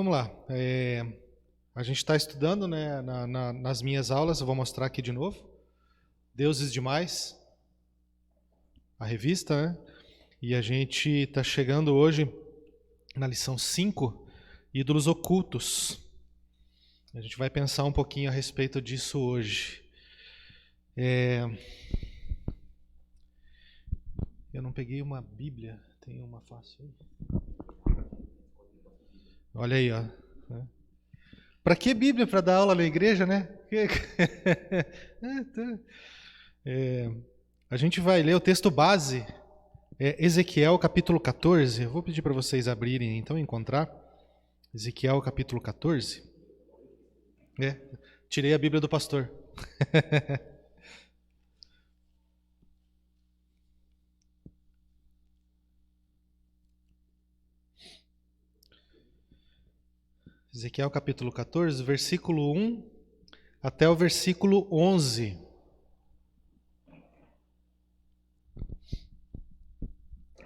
Vamos lá. A gente está estudando, né, nas minhas aulas, eu vou mostrar aqui de novo. Deuses Demais, a revista, né? E a gente está chegando hoje na lição 5, Ídolos Ocultos. A gente vai pensar um pouquinho a respeito disso hoje. Eu não peguei uma Bíblia, tem uma fácil aí? Olha aí, ó. Para que Bíblia? Para dar aula na igreja, né? A gente vai ler o texto base, Ezequiel capítulo 14. Eu vou pedir para vocês abrirem, então, encontrar. Ezequiel capítulo 14. Tirei a Bíblia do pastor. Ezequiel capítulo 14, versículo 1 até o versículo 11.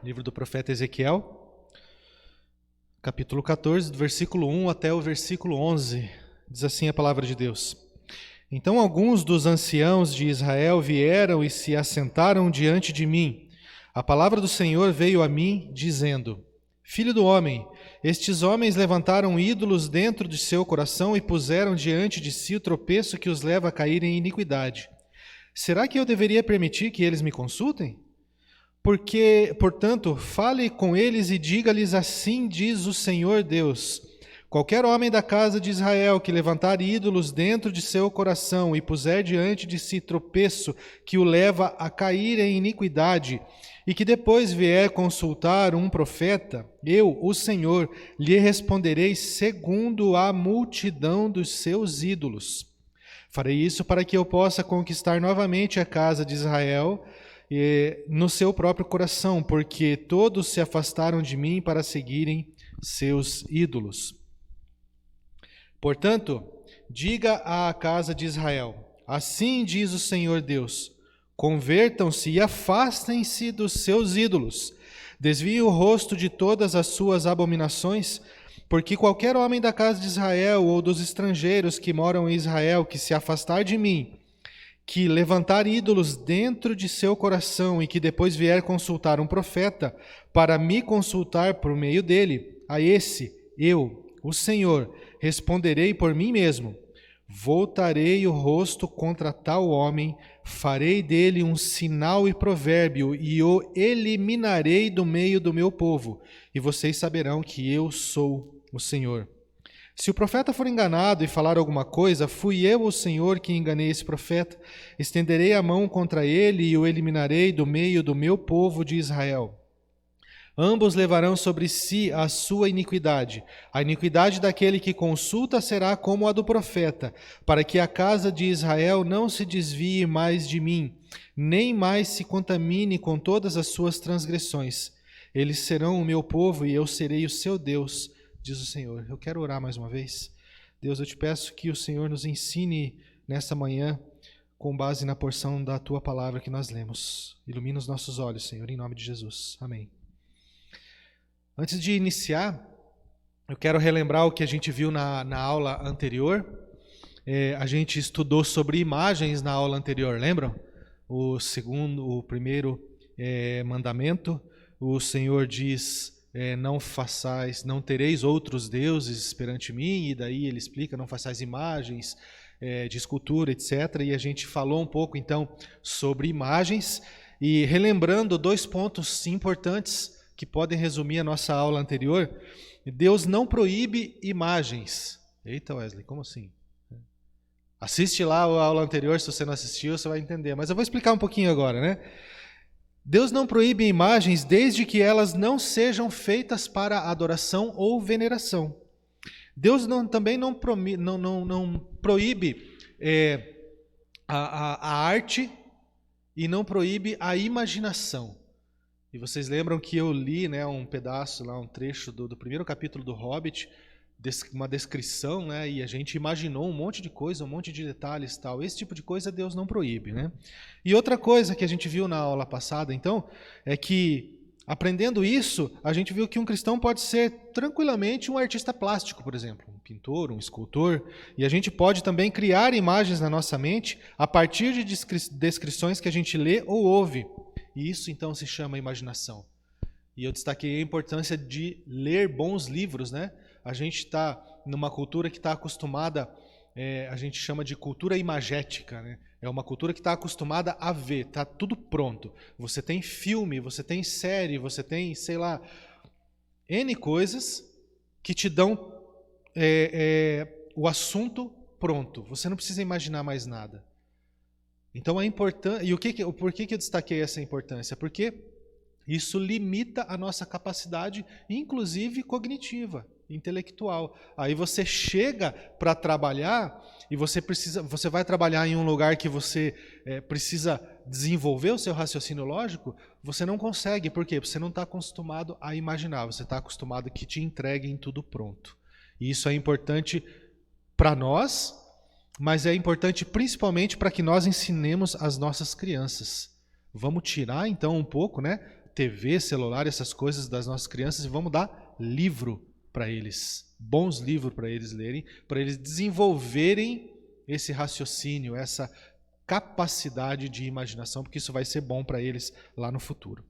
Livro do profeta Ezequiel, capítulo 14, do versículo 1 até o versículo 11. Diz assim a palavra de Deus. Então alguns dos anciãos de Israel vieram e se assentaram diante de mim. A palavra do Senhor veio a mim, dizendo: Filho do homem, estes homens levantaram ídolos dentro de seu coração e puseram diante de si o tropeço que os leva a cair em iniquidade. Será que eu deveria permitir que eles me consultem? Portanto, fale com eles e diga-lhes: assim diz o Senhor Deus: qualquer homem da casa de Israel que levantar ídolos dentro de seu coração e puser diante de si tropeço que o leva a cair em iniquidade, e que depois vier consultar um profeta, eu, o Senhor, lhe responderei segundo a multidão dos seus ídolos. Farei isso para que eu possa conquistar novamente a casa de Israel no seu próprio coração, porque todos se afastaram de mim para seguirem seus ídolos. Portanto, diga à casa de Israel: assim diz o Senhor Deus: convertam-se e afastem-se dos seus ídolos. Desviem o rosto de todas as suas abominações, porque qualquer homem da casa de Israel ou dos estrangeiros que moram em Israel que se afastar de mim, que levantar ídolos dentro de seu coração e que depois vier consultar um profeta para me consultar por meio dele, a esse eu, o Senhor, responderei por mim mesmo. Voltarei o rosto contra tal homem, farei dele um sinal e provérbio e o eliminarei do meio do meu povo, e vocês saberão que eu sou o Senhor. Se o profeta for enganado e falar alguma coisa, fui eu, o Senhor, que enganei esse profeta. Estenderei a mão contra ele e o eliminarei do meio do meu povo de Israel. Ambos levarão sobre si a sua iniquidade. A iniquidade daquele que consulta será como a do profeta, para que a casa de Israel não se desvie mais de mim, nem mais se contamine com todas as suas transgressões. Eles serão o meu povo e eu serei o seu Deus, diz o Senhor. Eu quero orar mais uma vez. Deus, eu te peço que o Senhor nos ensine nessa manhã, com base na porção da tua palavra que nós lemos. Ilumina os nossos olhos, Senhor, em nome de Jesus. Amém. Antes de iniciar, eu quero relembrar o que a gente viu na aula anterior. A gente estudou sobre imagens na aula anterior, lembram? O primeiro mandamento, o Senhor diz: não tereis outros deuses perante mim, e daí ele explica: não façais imagens de escultura, etc. E a gente falou um pouco então sobre imagens, e relembrando 2 pontos importantes que podem resumir a nossa aula anterior. Deus não proíbe imagens. Eita, Wesley, como assim? Assiste lá a aula anterior, se você não assistiu, você vai entender. Mas eu vou explicar um pouquinho agora, né? Deus não proíbe imagens desde que elas não sejam feitas para adoração ou veneração. Deus também não proíbe a arte e não proíbe a imaginação. E vocês lembram que eu li, né, um pedaço, lá, um trecho do primeiro capítulo do Hobbit, uma descrição, né, e a gente imaginou um monte de coisa, um monte de detalhes e tal. Esse tipo de coisa Deus não proíbe, né? E outra coisa que a gente viu na aula passada, então, é que aprendendo isso, a gente viu que um cristão pode ser tranquilamente um artista plástico, por exemplo, um pintor, um escultor, e a gente pode também criar imagens na nossa mente a partir de descrições que a gente lê ou ouve. E isso então se chama imaginação. E eu destaquei a importância de ler bons livros, né? A gente está numa cultura que está acostumada, a gente chama de cultura imagética, né? É uma cultura que está acostumada a ver, está tudo pronto. Você tem filme, você tem série, você tem, sei lá, N coisas que te dão o assunto pronto. Você não precisa imaginar mais nada. Então é importante. E por que eu destaquei essa importância? Porque isso limita a nossa capacidade, inclusive cognitiva, intelectual. Aí você chega para trabalhar e você vai trabalhar em um lugar que você precisa desenvolver o seu raciocínio lógico, você não consegue. Por quê? Você não está acostumado a imaginar, você está acostumado que te entreguem tudo pronto. E isso é importante para nós, mas é importante principalmente para que nós ensinemos as nossas crianças. Vamos tirar então um pouco, né? TV, celular, essas coisas das nossas crianças e vamos dar livro para eles, bons livros para eles lerem, para eles desenvolverem esse raciocínio, essa capacidade de imaginação, porque isso vai ser bom para eles lá no futuro.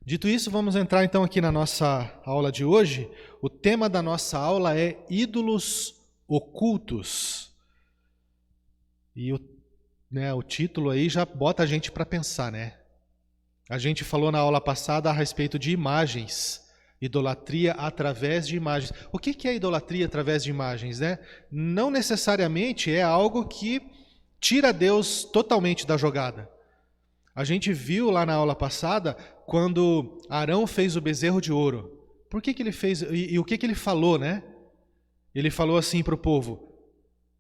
Dito isso, vamos entrar então aqui na nossa aula de hoje. O tema da nossa aula é ídolos ocultos. E o título aí já bota a gente para pensar, né? A gente falou na aula passada a respeito de imagens, idolatria através de imagens. O que é idolatria através de imagens, né? Não necessariamente é algo que tira Deus totalmente da jogada. A gente viu lá na aula passada quando Arão fez o bezerro de ouro. Por que ele fez e o que ele falou, né? Ele falou assim para o povo: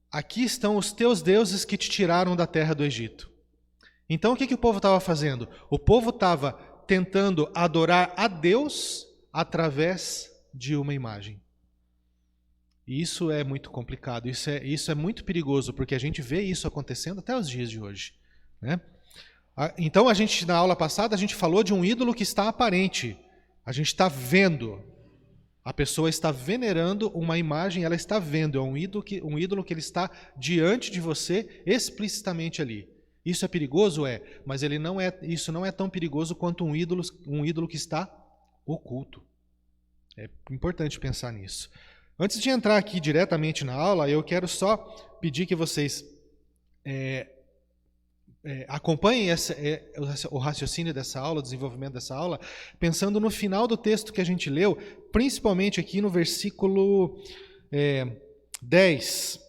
aqui estão os teus deuses que te tiraram da terra do Egito. Então o que o povo estava fazendo? O povo estava tentando adorar a Deus através de uma imagem. E isso é muito complicado, isso é muito perigoso, porque a gente vê isso acontecendo até os dias de hoje, né? Então na aula passada a gente falou de um ídolo que está aparente. A gente está vendo. A pessoa está venerando uma imagem, ela está vendo. É um ídolo que ele está diante de você explicitamente ali. Isso é perigoso? É, mas isso não é tão perigoso quanto um ídolo que está oculto. É importante pensar nisso. Antes de entrar aqui diretamente na aula, eu quero só pedir que vocês acompanhem o raciocínio dessa aula, o desenvolvimento dessa aula, pensando no final do texto que a gente leu, principalmente aqui no versículo 10.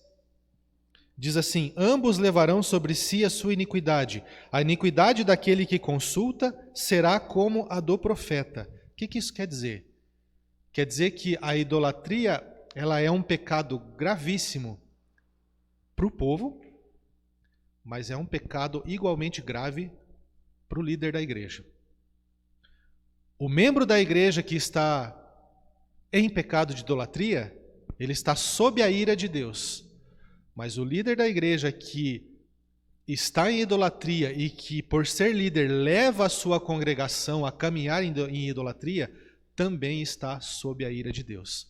Diz assim: ambos levarão sobre si a sua iniquidade. A iniquidade daquele que consulta será como a do profeta. O que isso quer dizer? Quer dizer que a idolatria ela é um pecado gravíssimo para o povo, mas é um pecado igualmente grave para o líder da igreja. O membro da igreja que está em pecado de idolatria, ele está sob a ira de Deus. Mas o líder da igreja que está em idolatria e que, por ser líder, leva a sua congregação a caminhar em idolatria, também está sob a ira de Deus.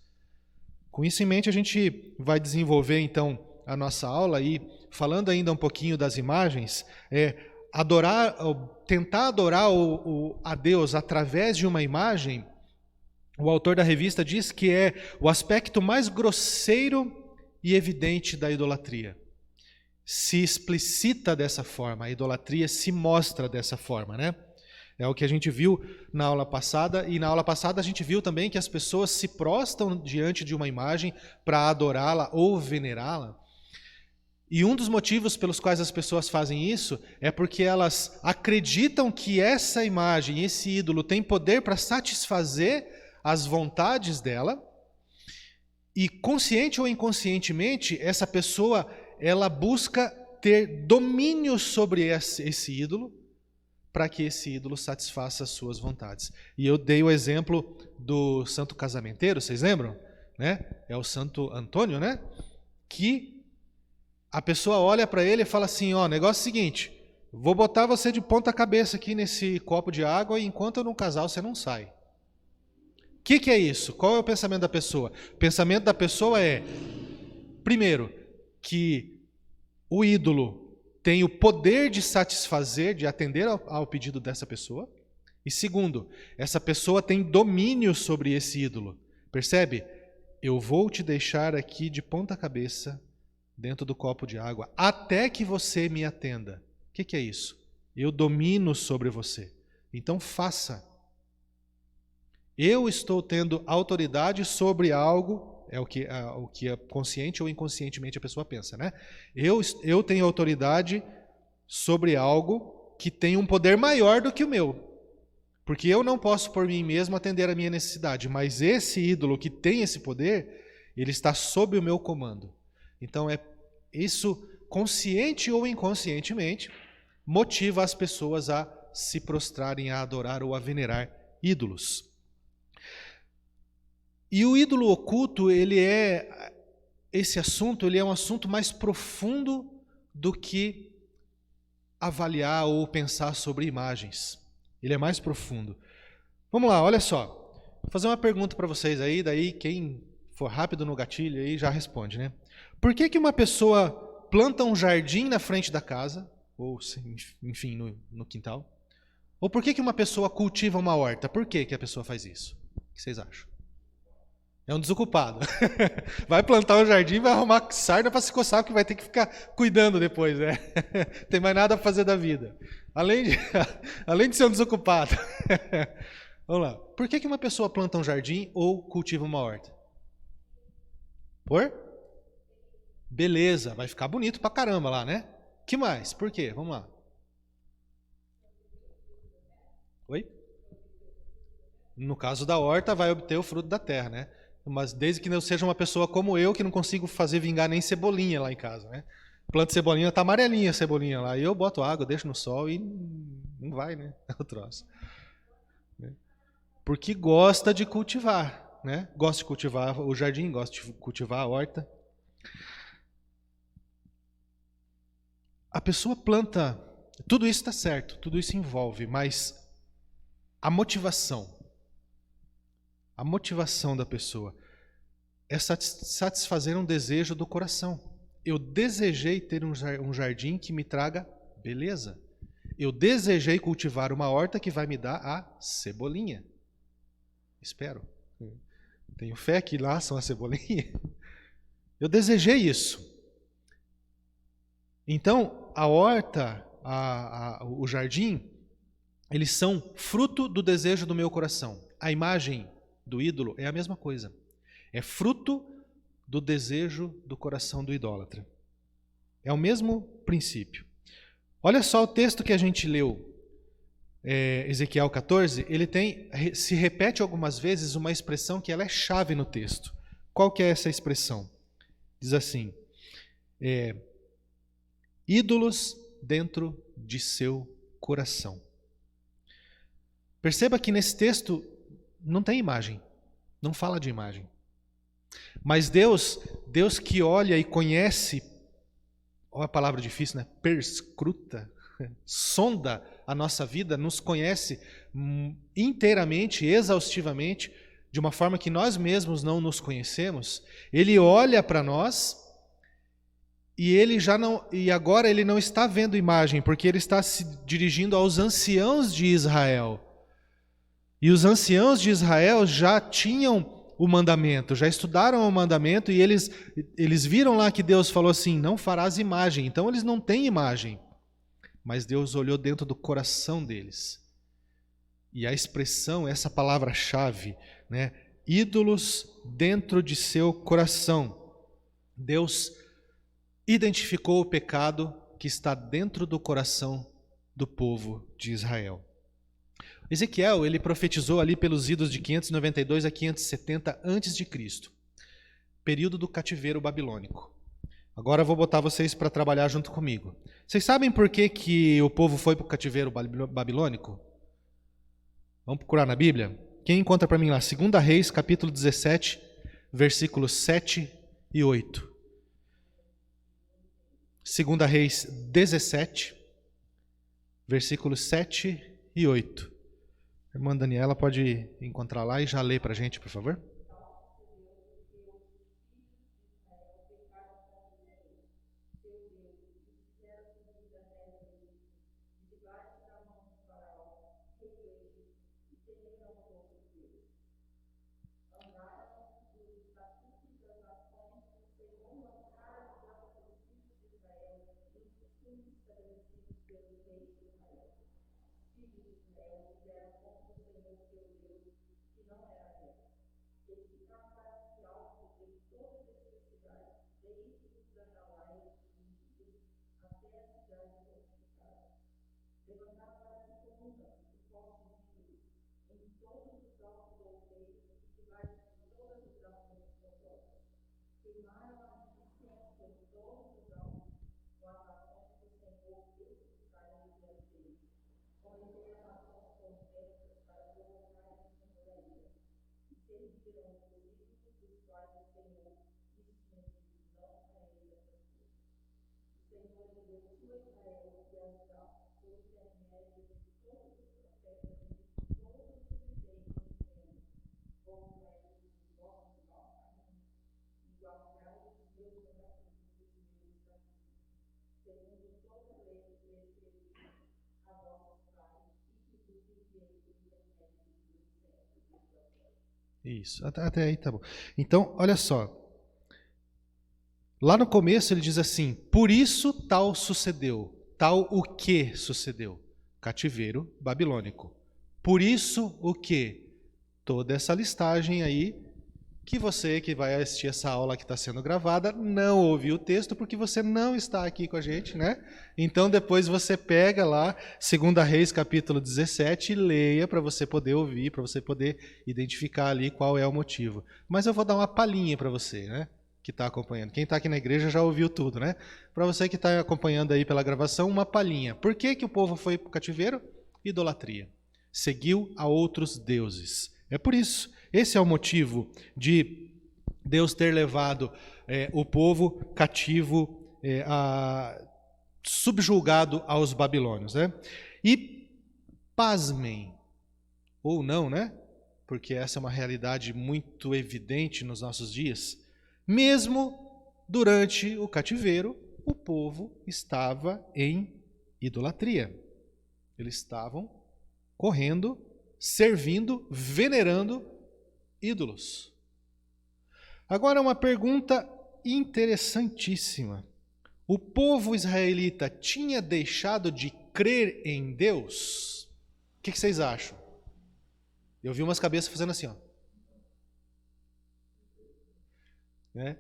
Com isso em mente, a gente vai desenvolver então a nossa aula e, falando ainda um pouquinho das imagens, tentar adorar a Deus através de uma imagem. O autor da revista diz que é o aspecto mais grosseiro e evidente da idolatria. Se explicita dessa forma, a idolatria se mostra dessa forma, né? É o que a gente viu na aula passada, e na aula passada a gente viu também que as pessoas se prostam diante de uma imagem para adorá-la ou venerá-la. E um dos motivos pelos quais as pessoas fazem isso é porque elas acreditam que essa imagem, esse ídolo, tem poder para satisfazer as vontades dela. E consciente ou inconscientemente, essa pessoa ela busca ter domínio sobre esse ídolo para que esse ídolo satisfaça as suas vontades. E eu dei o exemplo do santo casamenteiro, vocês lembram? Né? É o Santo Antônio, né? Que a pessoa olha para ele e fala assim, negócio é o seguinte, Vou botar você de ponta cabeça aqui nesse copo de água e enquanto eu não casar, você não sai. O que é isso? Qual é o pensamento da pessoa? O pensamento da pessoa é, primeiro, que o ídolo tem o poder de satisfazer, de atender ao pedido dessa pessoa. E segundo, essa pessoa tem domínio sobre esse ídolo. Percebe? Eu vou te deixar aqui de ponta cabeça dentro do copo de água até que você me atenda. O que é isso? Eu domino sobre você. Então faça. Eu estou tendo autoridade sobre algo, é o que consciente ou inconscientemente a pessoa pensa, né? Eu tenho autoridade sobre algo que tem um poder maior do que o meu. Porque eu não posso por mim mesmo atender a minha necessidade, mas esse ídolo que tem esse poder, ele está sob o meu comando. Então isso, consciente ou inconscientemente, motiva as pessoas a se prostrarem, a adorar ou a venerar ídolos. E o ídolo oculto, esse assunto, ele é um assunto mais profundo do que avaliar ou pensar sobre imagens. Ele é mais profundo. Vamos lá, olha só. Vou fazer uma pergunta para vocês aí, daí quem for rápido no gatilho aí já responde, né? Por que uma pessoa planta um jardim na frente da casa, ou enfim, no quintal? Ou por que uma pessoa cultiva uma horta? Por que a pessoa faz isso? O que vocês acham? É um desocupado. Vai plantar um jardim, vai arrumar sarna para se coçar, porque vai ter que ficar cuidando depois, né? Tem mais nada para fazer da vida. Além de ser um desocupado. Vamos lá. Por que uma pessoa planta um jardim ou cultiva uma horta? Por? Beleza, vai ficar bonito pra caramba lá, né? Que mais? Por quê? Vamos lá. Oi? No caso da horta, vai obter o fruto da terra, né? Mas desde que não seja uma pessoa como eu, que não consigo fazer vingar nem cebolinha lá em casa, né? Planta cebolinha, tá amarelinha a cebolinha lá. E eu boto água, deixo no sol e não vai, né? É o troço. Porque gosta de cultivar, né? Gosta de cultivar o jardim, gosta de cultivar a horta. A pessoa planta, tudo isso está certo, tudo isso envolve, mas a motivação da pessoa é satisfazer um desejo do coração. Eu desejei ter um jardim que me traga beleza. Eu desejei cultivar uma horta que vai me dar a cebolinha. Espero. Tenho fé que lá são as cebolinhas. Eu desejei isso. Então, a horta, o jardim, eles são fruto do desejo do meu coração. A imagem do ídolo é a mesma coisa. É fruto do desejo do coração do idólatra. É o mesmo princípio. Olha só o texto que a gente leu, Ezequiel 14, se repete algumas vezes uma expressão que ela é chave no texto. Qual que é essa expressão? Diz assim, ídolos dentro de seu coração. Perceba que nesse texto não tem imagem, não fala de imagem. Mas Deus que olha e conhece, olha a palavra difícil, né? Perscruta, sonda a nossa vida, nos conhece inteiramente, exaustivamente, de uma forma que nós mesmos não nos conhecemos. Ele olha para nós e agora ele não está vendo imagem, porque ele está se dirigindo aos anciãos de Israel. E os anciãos de Israel já tinham o mandamento, já estudaram o mandamento e eles viram lá que Deus falou assim, não farás imagem. Então eles não têm imagem. Mas Deus olhou dentro do coração deles. E a expressão, essa palavra-chave, né? Ídolos dentro de seu coração. Deus identificou o pecado que está dentro do coração do povo de Israel. Ezequiel, ele profetizou ali pelos idos de 592 a 570 a.C., período do cativeiro babilônico. Agora eu vou botar vocês para trabalhar junto comigo. Vocês sabem por que o povo foi para o cativeiro babilônico? Vamos procurar na Bíblia? Quem encontra para mim lá? 2 Reis, capítulo 17, versículos 7 e 8. 2 Reis 17, versículos 7 e 8. A irmã Daniela pode encontrar lá e já ler para a gente, por favor. Isso, até aí tá bom. Então, olha só. Lá no começo ele diz assim: por isso tal sucedeu. Tal o que sucedeu? Cativeiro babilônico. Por isso o que? Toda essa listagem aí, que você que vai assistir essa aula que está sendo gravada não ouviu o texto porque você não está aqui com a gente, né? Então depois você pega lá 2 Reis capítulo 17 e leia para você poder ouvir, para você poder identificar ali qual é o motivo. Mas eu vou dar uma palhinha para você, né? Que está acompanhando. Quem está aqui na igreja já ouviu tudo, né? Para você que está acompanhando aí pela gravação, uma palhinha. Por que que o povo foi para o cativeiro? Idolatria. Seguiu a outros deuses. É por isso. Esse é o motivo de Deus ter levado o povo cativo, subjugado aos babilônios, né? E pasmem, ou não, né? Porque essa é uma realidade muito evidente nos nossos dias. Mesmo durante o cativeiro, o povo estava em idolatria. Eles estavam correndo, servindo, venerando ídolos. Agora uma pergunta interessantíssima. O povo israelita tinha deixado de crer em Deus? O que vocês acham? Eu vi umas cabeças fazendo assim, ó. Né?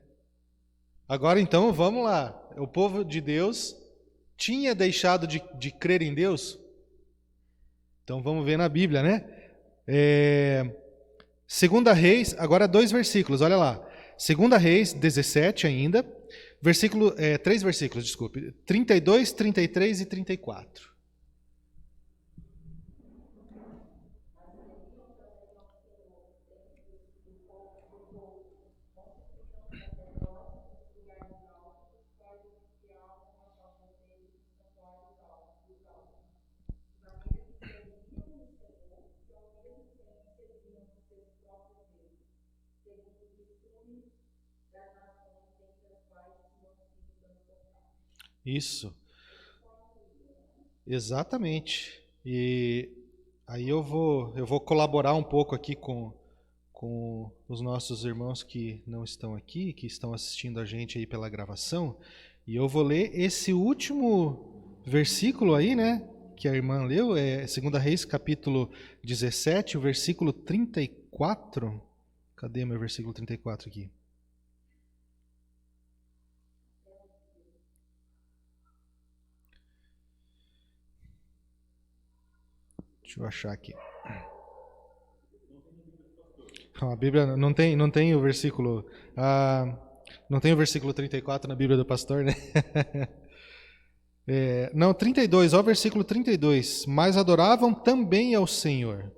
Agora então, vamos lá. O povo de Deus tinha deixado de crer em Deus? Então vamos ver na Bíblia, né? 2 Reis, agora 2 versículos, olha lá. 2 Reis 17 ainda, 3 versículos, desculpe. 32, 33 e 34. Isso, exatamente. E aí eu vou colaborar um pouco aqui com os nossos irmãos que não estão aqui, que estão assistindo a gente aí pela gravação, e eu vou ler esse último versículo aí, né, que a irmã leu, 2 Reis capítulo 17, o versículo 34. Cadê meu versículo 34 aqui? Deixa eu achar aqui. A Bíblia não tem o versículo. Não tem o versículo 34 na Bíblia do pastor, né? Não, 32, ó, versículo 32. Mas adoravam também ao Senhor.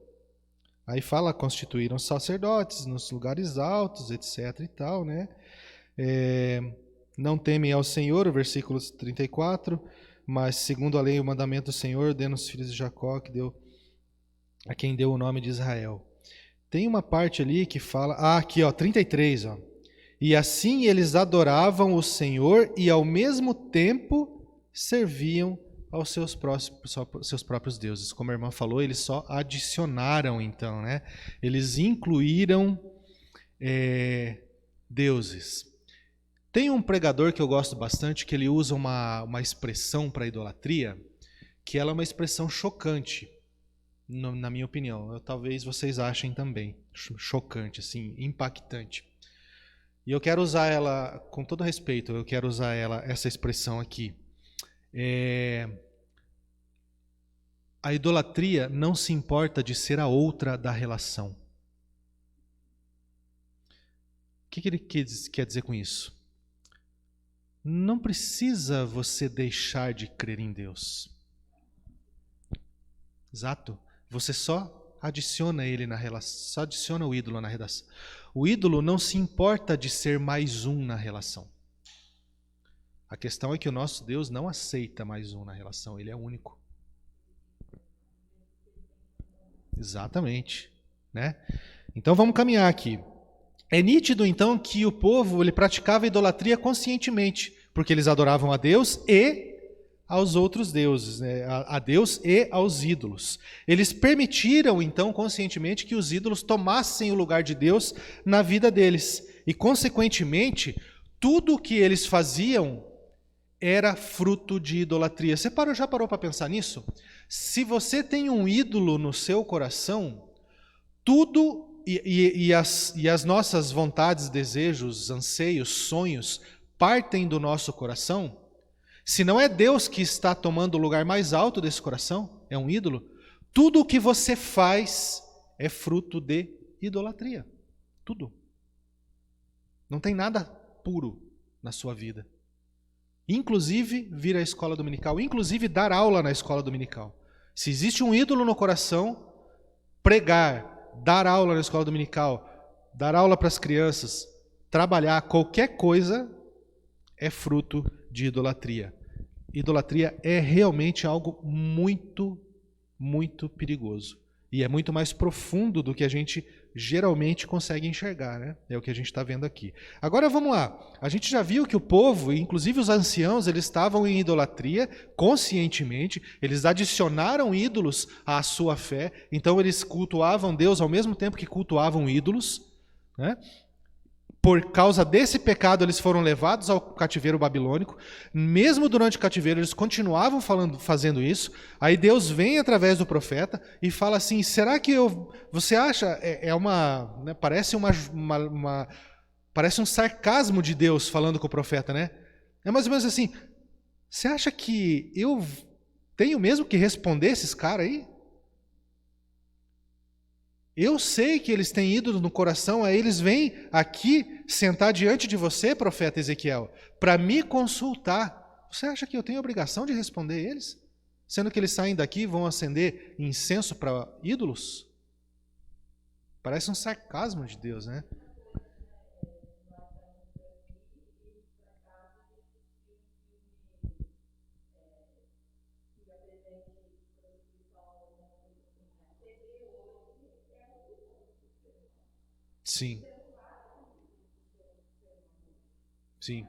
Aí fala, constituíram sacerdotes nos lugares altos, etc e tal, né? Não temem ao Senhor, o versículo 34. mas segundo a lei e o mandamento do Senhor, deu nos filhos de Jacó, a quem deu o nome de Israel. Tem uma parte ali que fala, aqui ó, 33, ó. E assim eles adoravam o Senhor e ao mesmo tempo serviam aos seus próprios deuses. Como a irmã falou, eles só adicionaram então, né? Eles incluíram deuses. Tem um pregador que eu gosto bastante, que ele usa uma expressão para idolatria, que ela é uma expressão chocante, na minha opinião. Talvez vocês achem também chocante, assim, impactante. E eu quero usar ela, com todo respeito, essa expressão aqui. A idolatria não se importa de ser a outra da relação. O que ele quer dizer com isso? Não precisa você deixar de crer em Deus. Exato. Você só adiciona ele na relação, só adiciona o ídolo na relação. O ídolo não se importa de ser mais um na relação. A questão é que o nosso Deus não aceita mais um na relação, ele é único. Exatamente, né? Então vamos caminhar aqui. É nítido então que o povo ele praticava idolatria conscientemente, porque eles adoravam a Deus e aos outros deuses, né? A Deus e aos ídolos. Eles permitiram então conscientemente que os ídolos tomassem o lugar de Deus na vida deles e consequentemente tudo o que eles faziam era fruto de idolatria. Você já parou para pensar nisso? Se você tem um ídolo no seu coração, tudo e as nossas vontades, desejos, anseios, sonhos partem do nosso coração. Se não é Deus que está tomando o lugar mais alto desse coração, é um ídolo, tudo o que você faz é fruto de idolatria. Tudo. Não tem nada puro na sua vida. Inclusive vir à escola dominical, inclusive dar aula na escola dominical. Se existe um ídolo no coração, pregar, dar aula na escola dominical, dar aula para as crianças, trabalhar, qualquer coisa é fruto de idolatria. Idolatria é realmente algo muito, muito perigoso. E é muito mais profundo do que a gente geralmente consegue enxergar, né? É o que a gente está vendo aqui. Agora vamos lá. A gente já viu que o povo, inclusive os anciãos, eles estavam em idolatria conscientemente. Eles adicionaram ídolos à sua fé. Então eles cultuavam Deus ao mesmo tempo que cultuavam ídolos, né? Por causa desse pecado, eles foram levados ao cativeiro babilônico. Mesmo durante o cativeiro, eles continuavam fazendo isso. Aí Deus vem através do profeta e fala assim, será que você acha, né, parece um sarcasmo de Deus falando com o profeta, né? É mais ou menos assim, você acha que eu tenho mesmo que responder esses caras aí? Eu sei que eles têm ídolos no coração, aí eles vêm aqui sentar diante de você, profeta Ezequiel, para me consultar. Você acha que eu tenho a obrigação de responder eles? Sendo que eles saem daqui e vão acender incenso para ídolos? Parece um sarcasmo de Deus, né? Sim. Sim.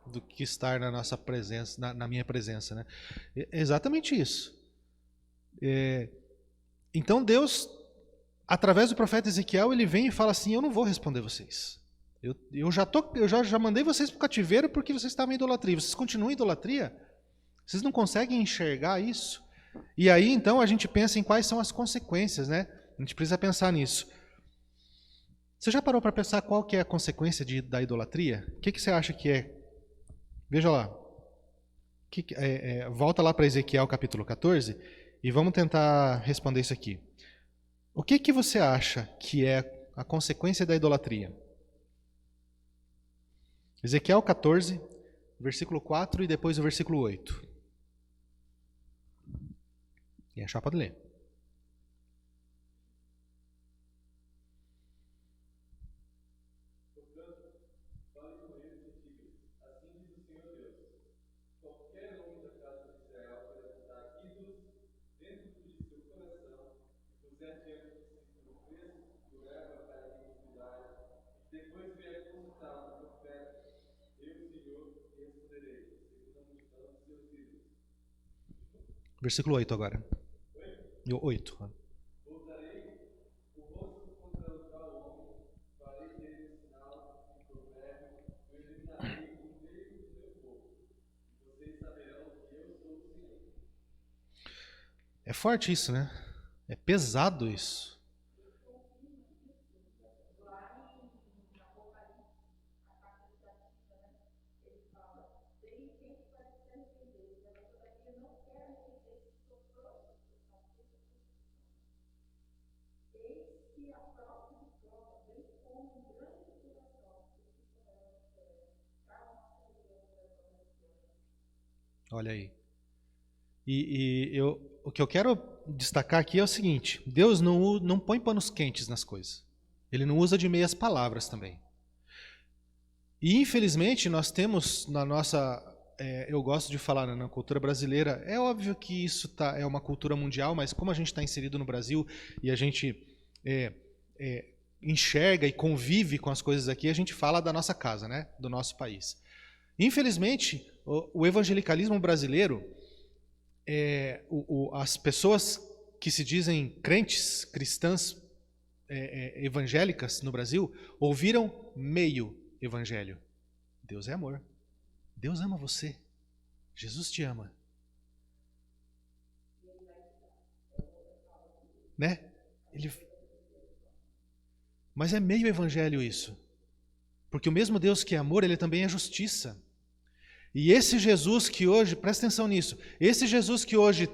Do que estar na nossa presença, na minha presença, né? É exatamente isso. Então Deus, através do profeta Ezequiel, ele vem e fala assim, eu não vou responder vocês. Eu já mandei vocês para o cativeiro porque vocês estavam em idolatria. Vocês continuam em idolatria? Vocês não conseguem enxergar isso? E aí, então, a gente pensa em quais são as consequências, né? A gente precisa pensar nisso. Você já parou para pensar qual que é a consequência da idolatria? O que você acha que é? Veja lá. Volta lá para Ezequiel capítulo 14 e vamos tentar responder isso aqui. O que você acha que é a consequência da idolatria? Ezequiel 14, versículo 4 e depois o versículo 8. E achar pode ler. Versículo 8 agora. 8. É forte isso, né? É pesado isso. Olha aí. O que eu quero destacar aqui é o seguinte: Deus não põe panos quentes nas coisas. Ele não usa de meias palavras também. E infelizmente nós temos na nossa, eu gosto de falar na cultura brasileira, é óbvio que isso é uma cultura mundial, mas como a gente está inserido no Brasil e a gente enxerga e convive com as coisas aqui, a gente fala da nossa casa, né? Do nosso país. Infelizmente, o evangelicalismo brasileiro, as pessoas que se dizem crentes, cristãs evangélicas no Brasil, ouviram meio evangelho. Deus é amor. Deus ama você. Jesus te ama. Né? Mas é meio evangelho isso. Porque o mesmo Deus que é amor, ele também é justiça. E esse Jesus que hoje, presta atenção nisso, esse Jesus que hoje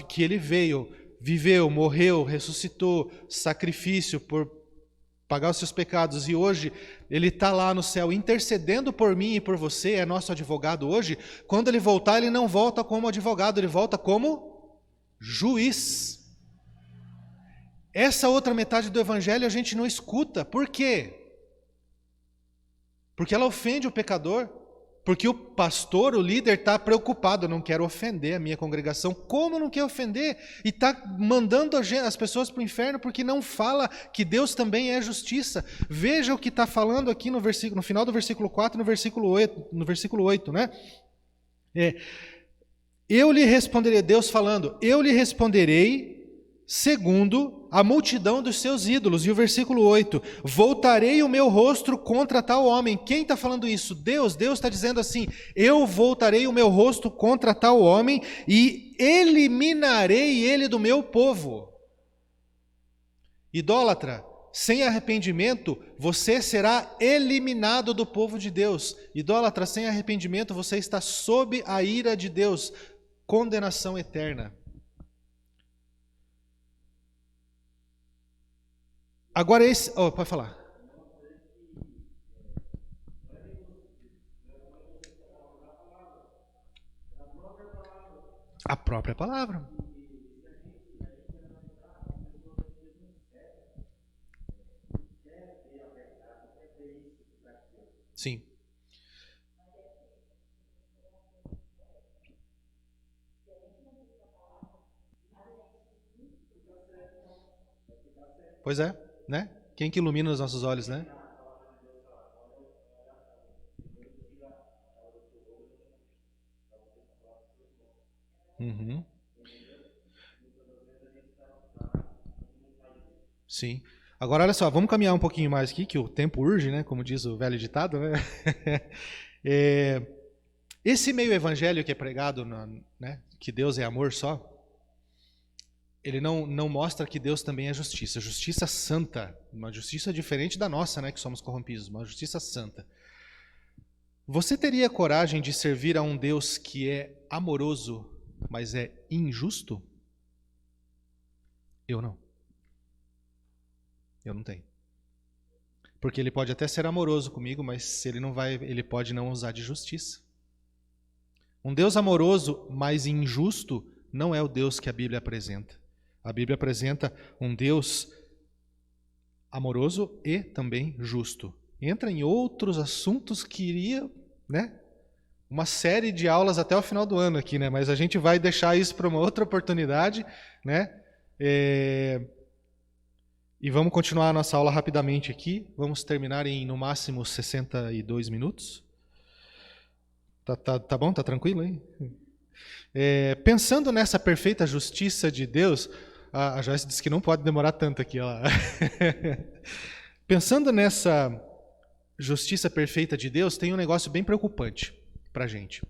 que ele veio, viveu, morreu, ressuscitou, sacrifício por pagar os seus pecados, e hoje ele está lá no céu intercedendo por mim e por você, é nosso advogado hoje. Quando ele voltar, ele não volta como advogado, ele volta como juiz. Essa outra metade do evangelho a gente não escuta. Por quê? Porque ela ofende o pecador. Porque o pastor, o líder, está preocupado. Eu não quero ofender a minha congregação. Como não quer ofender? E está mandando as pessoas para o inferno porque não fala que Deus também é justiça. Veja o que está falando aqui no final do versículo 4 e no versículo 8, né? Eu lhe responderei, Deus falando, eu lhe responderei segundo a multidão dos seus ídolos. E o versículo 8, voltarei o meu rosto contra tal homem. Quem está falando isso? Deus está dizendo assim, eu voltarei o meu rosto contra tal homem e eliminarei ele do meu povo. Idólatra, sem arrependimento, você será eliminado do povo de Deus. Idólatra, sem arrependimento, você está sob a ira de Deus, condenação eterna. Agora esse... pode falar. A própria palavra. Sim. Pois é, né? Quem que ilumina os nossos olhos, né? Uhum. Sim. Agora, olha só, vamos caminhar um pouquinho mais aqui, que o tempo urge, né? Como diz o velho ditado, né? Esse meio evangelho que é pregado, né? Que Deus é amor só, ele não mostra que Deus também é justiça. Justiça santa, uma justiça diferente da nossa, né? Que somos corrompidos, uma justiça santa. Você teria coragem de servir a um Deus que é amoroso, mas é injusto? Eu não. Eu não tenho. Porque ele pode até ser amoroso comigo, mas ele pode não usar de justiça. Um Deus amoroso, mas injusto, não é o Deus que a Bíblia apresenta. A Bíblia apresenta um Deus amoroso e também justo. Entra em outros assuntos que iria, né? Uma série de aulas até o final do ano aqui, né? Mas a gente vai deixar isso para uma outra oportunidade, né? E vamos continuar a nossa aula rapidamente aqui. Vamos terminar em, no máximo, 62 minutos. Tá bom? Tá tranquilo, hein? Pensando nessa perfeita justiça de Deus, a Joyce disse que não pode demorar tanto aqui. Ó. Pensando nessa justiça perfeita de Deus, tem um negócio bem preocupante para a gente.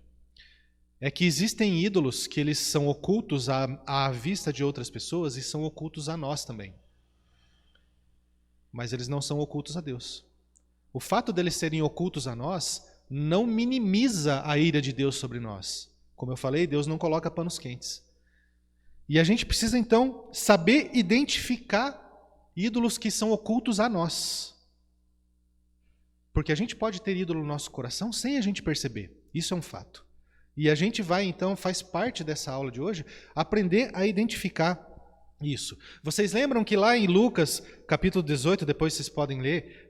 É que existem ídolos que eles são ocultos à vista de outras pessoas e são ocultos a nós também. Mas eles não são ocultos a Deus. O fato deles serem ocultos a nós não minimiza a ira de Deus sobre nós. Como eu falei, Deus não coloca panos quentes. E a gente precisa, então, saber identificar ídolos que são ocultos a nós. Porque a gente pode ter ídolo no nosso coração sem a gente perceber. Isso é um fato. E a gente vai, então, faz parte dessa aula de hoje, aprender a identificar isso. Vocês lembram que lá em Lucas, capítulo 18, depois vocês podem ler,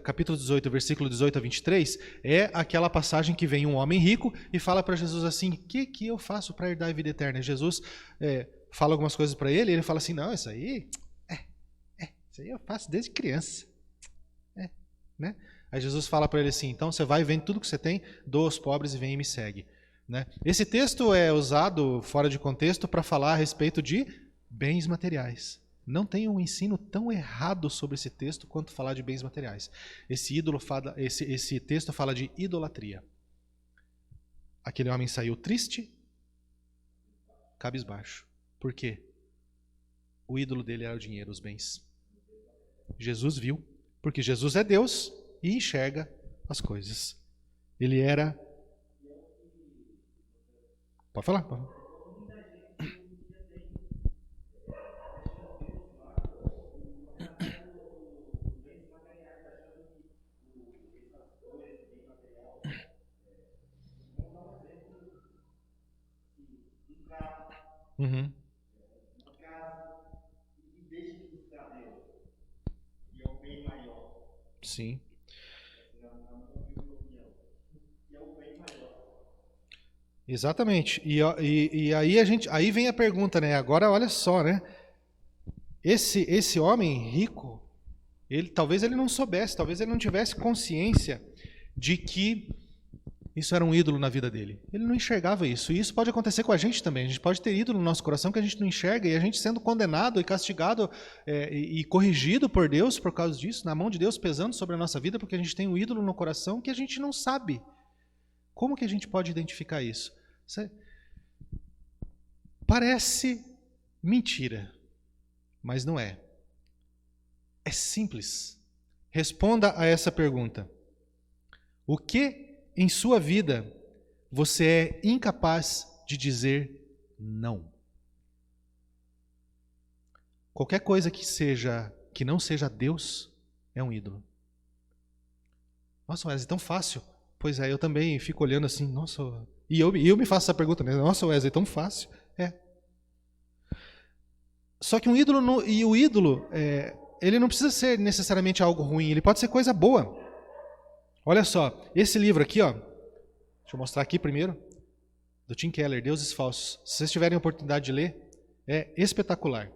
capítulo 18, versículo 18 a 23, é aquela passagem que vem um homem rico e fala para Jesus assim, o que eu faço para herdar a vida eterna? E Jesus fala algumas coisas para ele e ele fala assim, não, isso aí eu faço desde criança. Né? Aí Jesus fala para ele assim, então você vai, vende tudo que você tem, doa aos pobres e vem e me segue. Né? Esse texto é usado fora de contexto para falar a respeito de bens materiais. Não tem um ensino tão errado sobre esse texto quanto falar de bens materiais. Esse texto fala de idolatria. Aquele homem saiu triste, cabisbaixo. Por quê? O ídolo dele era o dinheiro, os bens. Jesus viu, porque Jesus é Deus e enxerga as coisas. Ele era... Pode falar? Pode falar. Uhum. Sim. Exatamente. E aí vem a pergunta, né? Agora olha só, né? Esse homem rico, talvez ele não soubesse, talvez ele não tivesse consciência de que isso era um ídolo na vida dele. Ele não enxergava isso. E isso pode acontecer com a gente também. A gente pode ter ídolo no nosso coração que a gente não enxerga e a gente sendo condenado e castigado e corrigido por Deus por causa disso, na mão de Deus pesando sobre a nossa vida, porque a gente tem um ídolo no coração que a gente não sabe. Como que a gente pode identificar isso? Parece mentira, mas não é. É simples. Responda a essa pergunta. O que em sua vida você é incapaz de dizer não? Qualquer coisa que não seja Deus é um ídolo. Nossa, Wesley, tão fácil. Pois é, eu também fico olhando assim, nossa... E eu me faço essa pergunta, né? Nossa, Wesley, tão fácil. Só que o ídolo, ele não precisa ser necessariamente algo ruim, ele pode ser coisa boa. Olha só, esse livro aqui, ó, deixa eu mostrar aqui primeiro, do Tim Keller, Deuses Falsos. Se vocês tiverem a oportunidade de ler, é espetacular.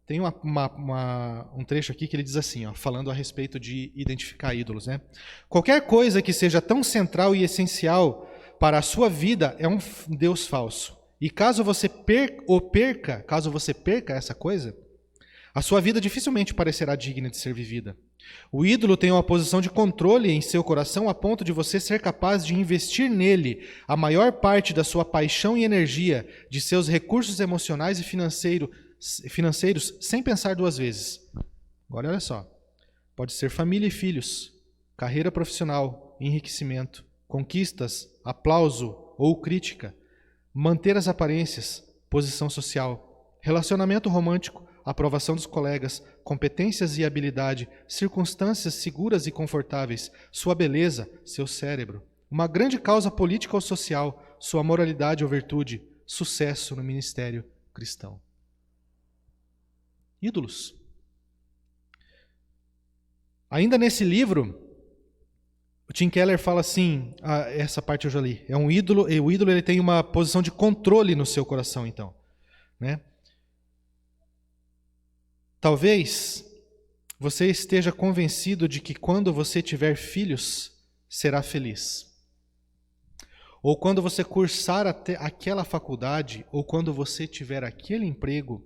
Tem um trecho aqui que ele diz assim, ó, falando a respeito de identificar ídolos, né? Qualquer coisa que seja tão central e essencial para a sua vida é um Deus falso. E caso você perca essa coisa, a sua vida dificilmente parecerá digna de ser vivida. O ídolo tem uma posição de controle em seu coração a ponto de você ser capaz de investir nele a maior parte da sua paixão e energia, de seus recursos emocionais e financeiros, sem pensar duas vezes. Agora olha só. Pode ser família e filhos, carreira profissional, enriquecimento, conquistas, aplauso ou crítica, manter as aparências, posição social, relacionamento romântico, aprovação dos colegas, competências e habilidade, circunstâncias seguras e confortáveis, sua beleza, seu cérebro, uma grande causa política ou social, sua moralidade ou virtude, sucesso no ministério cristão. Ídolos. Ainda nesse livro, o Tim Keller fala assim, essa parte eu já li, é um ídolo, e o ídolo ele tem uma posição de controle no seu coração, então, né? Talvez você esteja convencido de que quando você tiver filhos, será feliz. Ou quando você cursar até aquela faculdade, ou quando você tiver aquele emprego,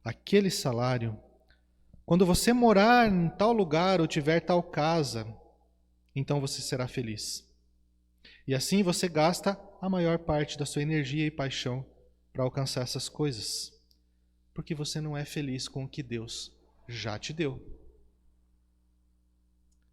aquele salário, quando você morar em tal lugar ou tiver tal casa, então você será feliz. E assim você gasta a maior parte da sua energia e paixão para alcançar essas coisas, porque você não é feliz com o que Deus já te deu.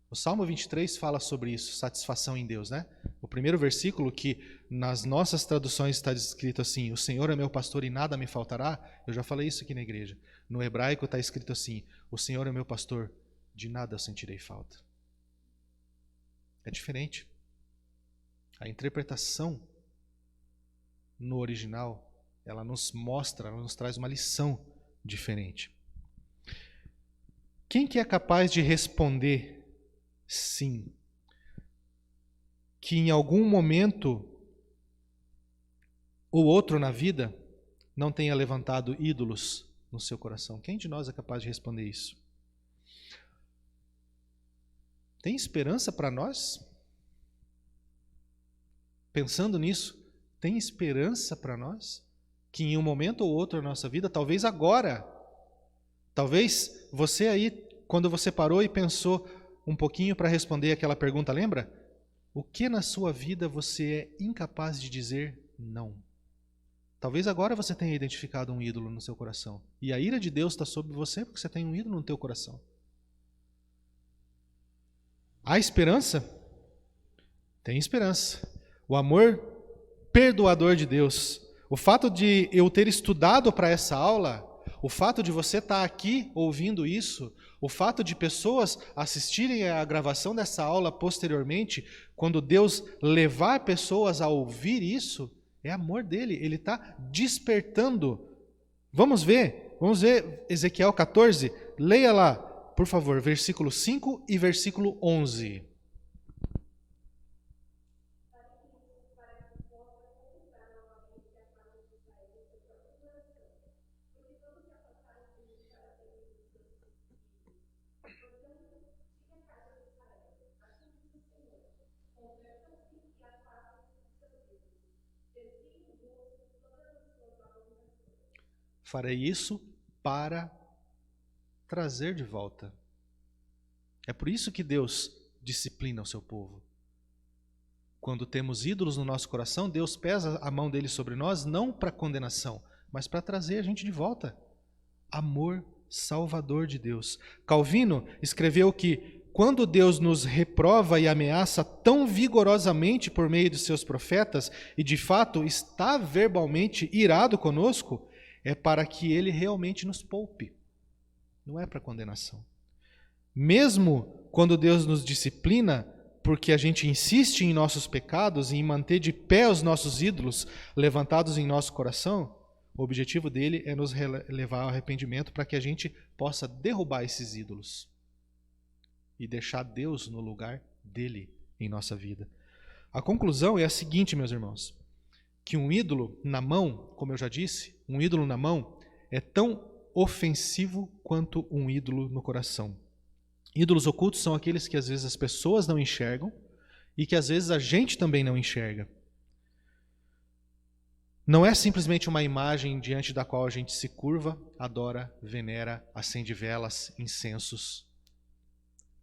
O Salmo 23 fala sobre isso, satisfação em Deus, né? O primeiro versículo, que nas nossas traduções está escrito assim: o Senhor é meu pastor e nada me faltará. Eu já falei isso aqui na igreja. No hebraico está escrito assim: o Senhor é meu pastor, de nada eu sentirei falta. É diferente. A interpretação no original, ela nos mostra, ela nos traz uma lição diferente. Quem que é capaz de responder sim, que em algum momento ou outro na vida não tenha levantado ídolos no seu coração? Quem de nós é capaz de responder isso? Tem esperança para nós? Pensando nisso, tem esperança para nós? Que em um momento ou outro na nossa vida, talvez agora, talvez você aí, quando você parou e pensou um pouquinho para responder aquela pergunta, lembra? O que na sua vida você é incapaz de dizer não? Talvez agora você tenha identificado um ídolo no seu coração. E a ira de Deus está sobre você porque você tem um ídolo no teu coração. Há esperança? Tem esperança. O amor perdoador de Deus. O fato de eu ter estudado para essa aula, o fato de você estar aqui ouvindo isso, o fato de pessoas assistirem à gravação dessa aula posteriormente, quando Deus levar pessoas a ouvir isso, é amor dele. Ele está despertando. Vamos ver Ezequiel 14. Leia lá, por favor, versículo 5 e versículo 11. Farei isso para trazer de volta. É por isso que Deus disciplina o seu povo. Quando temos ídolos no nosso coração, Deus pesa a mão dele sobre nós, não para condenação, mas para trazer a gente de volta. Amor salvador de Deus. Calvino escreveu que quando Deus nos reprova e ameaça tão vigorosamente por meio de seus profetas, e de fato está verbalmente irado conosco, é para que ele realmente nos poupe. Não é para condenação. Mesmo quando Deus nos disciplina, porque a gente insiste em nossos pecados e em manter de pé os nossos ídolos levantados em nosso coração, o objetivo dele é nos levar ao arrependimento para que a gente possa derrubar esses ídolos e deixar Deus no lugar dele em nossa vida. A conclusão é a seguinte, meus irmãos, que um ídolo na mão, como eu já disse, um ídolo na mão é tão ofensivo quanto um ídolo no coração. Ídolos ocultos são aqueles que às vezes as pessoas não enxergam e que às vezes a gente também não enxerga. Não é simplesmente uma imagem diante da qual a gente se curva, adora, venera, acende velas, incensos.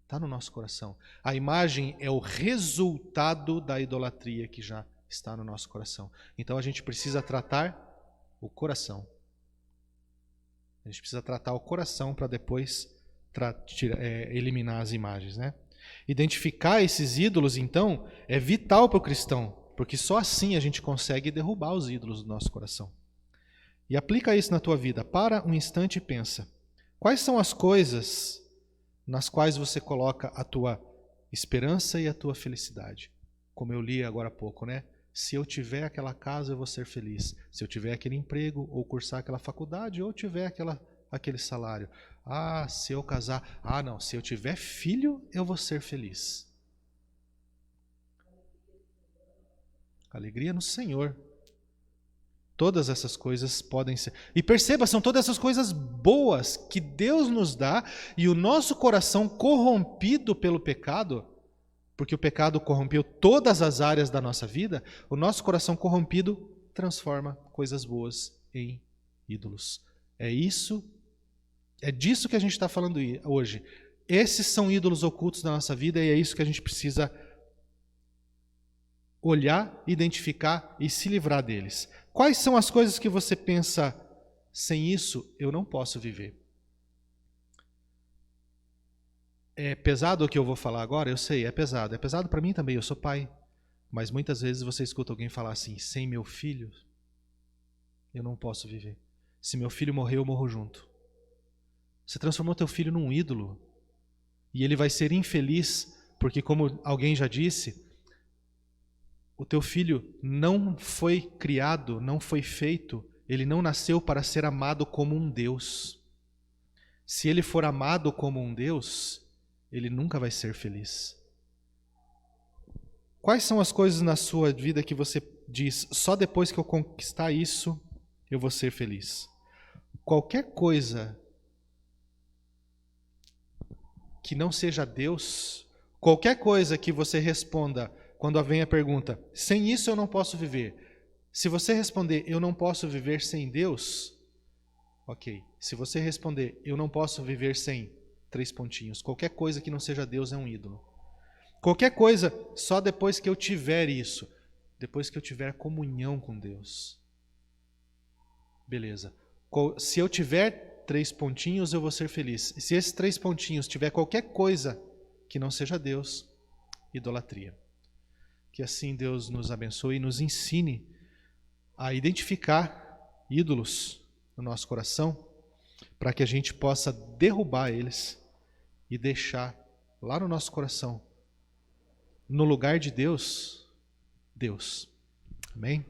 Está no nosso coração. A imagem é o resultado da idolatria que já está no nosso coração. Então a gente precisa tratar o coração. A gente precisa tratar o coração para depois eliminar as imagens, né? Identificar esses ídolos, então, é vital para o cristão, porque só assim a gente consegue derrubar os ídolos do nosso coração. E aplica isso na tua vida. Para um instante e pensa. Quais são as coisas nas quais você coloca a tua esperança e a tua felicidade? Como eu li agora há pouco, né? Se eu tiver aquela casa, eu vou ser feliz. Se eu tiver aquele emprego, ou cursar aquela faculdade, ou tiver aquele salário. Ah, se eu casar. Ah, não, se eu tiver filho, eu vou ser feliz. Alegria no Senhor. Todas essas coisas podem ser. E perceba, são todas essas coisas boas que Deus nos dá, e o nosso coração corrompido pelo pecado, porque o pecado corrompeu todas as áreas da nossa vida, o nosso coração corrompido transforma coisas boas em ídolos. É disso que a gente está falando hoje. Esses são ídolos ocultos da nossa vida, e é isso que a gente precisa olhar, identificar e se livrar deles. Quais são as coisas que você pensa, sem isso eu não posso viver? É pesado o que eu vou falar agora? Eu sei, é pesado. É pesado para mim também, eu sou pai. Mas muitas vezes você escuta alguém falar assim, sem meu filho, eu não posso viver. Se meu filho morrer, eu morro junto. Você transformou teu filho num ídolo. E ele vai ser infeliz, porque como alguém já disse, o teu filho não foi criado, não foi feito, ele não nasceu para ser amado como um Deus. Se ele for amado como um Deus, ele nunca vai ser feliz. Quais são as coisas na sua vida que você diz, só depois que eu conquistar isso, eu vou ser feliz? Qualquer coisa que não seja Deus, qualquer coisa que você responda quando vem a pergunta, sem isso eu não posso viver. Se você responder, eu não posso viver sem Deus, ok. Se você responder, eu não posso viver sem, 3 pontinhos. Qualquer coisa que não seja Deus é um ídolo. Qualquer coisa, só depois que eu tiver isso, depois que eu tiver comunhão com Deus. Beleza. Se eu tiver 3 pontinhos, eu vou ser feliz. E se esses 3 pontinhos tiver qualquer coisa que não seja Deus, idolatria. Que assim Deus nos abençoe e nos ensine a identificar ídolos no nosso coração, para que a gente possa derrubar eles e deixar lá no nosso coração, no lugar de Deus, Deus. Amém?